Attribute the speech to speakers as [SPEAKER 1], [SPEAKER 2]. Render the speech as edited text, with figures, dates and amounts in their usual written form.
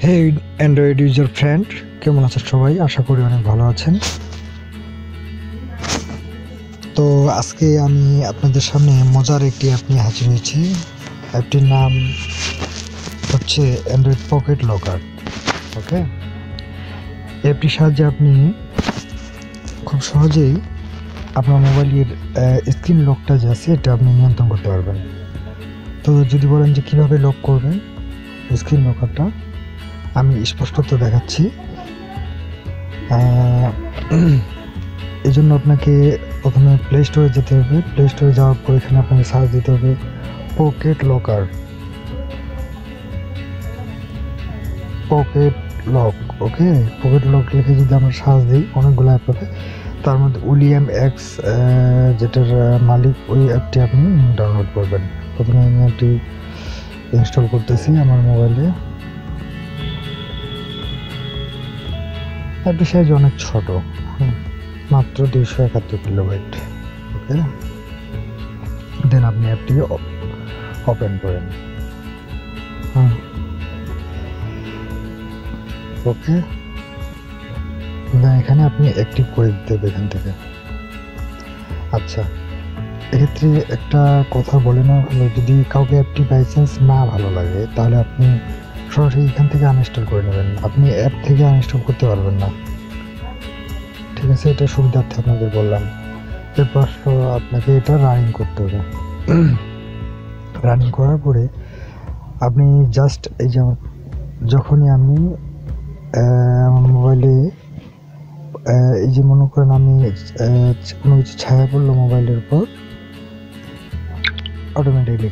[SPEAKER 1] হে Android user friend, কেমন আছেন সবাই? আশা করি অনেক ভালো আছেন। তো আজকে আমি আপনাদের সামনে মজার একটি অ্যাপ নিয়ে হাজির হয়েছি। অ্যাপটির নাম হচ্ছে অ্যান্ড্রয়েড পকেট লকার। ওকে, অ্যাপটির সাহায্যে আপনি খুব সহজেই আপনার মোবাইলের স্ক্রিন লকটা যে আছে এটা আপনি নিয়ন্ত্রণ করতে পারবেন। তো যদি বলেন যে কীভাবে লক করবেন স্ক্রিন লকারটা, আমি স্পষ্টত দেখাচ্ছি। এই জন্য আপনাকে প্রথমে প্লে স্টোরে যেতে হবে। প্লে স্টোরে যাওয়ার পর এখানে আপনাকে সার্চ দিতে হবে পকেট লকার, পকেট লক। ওকে, পকেট লক লিখে যদি আমরা সার্চ দিই অনেকগুলো অ্যাপ পাবে। তার মধ্যে উইলিয়াম এক্স যেটার মালিক, ওই অ্যাপটি আপনি ডাউনলোড করবেন। প্রথমে আমি অ্যাপটি ইনস্টল করতেছি আমার মোবাইলে। অ্যাপটির সাইজ অনেক ছোট, মাত্র 271 কিলোবাইট। ওকে, দেন আপনি অ্যাপটি ওপেন করেন। ওকে, দেন এখানে আপনি অ্যাক্টিভ করে দিতে হবে এখান থেকে। আচ্ছা, এক্ষেত্রে একটা কথা বলে নেওয়া ভালো, যদি কাউকে অ্যাপটি বাই চান্স না ভালো লাগে তাহলে আপনি সরাসরি এখান থেকে আনইনস্টল করে নেবেন। আপনি অ্যাপ থেকে আনইনস্টল করতে পারবেন না, ঠিক আছে? এটা সুবিধার্থে আপনাদের বললাম। এরপর আপনাকে এটা রানিং করতে হবে। রানিং করার পরে আপনি জাস্ট এই যে যখনই আমি আমার মোবাইলে এই যে মনে করেন আমি কোনো কিছু ছায়া পড়লো মোবাইলের উপর, অটোমেটিকলি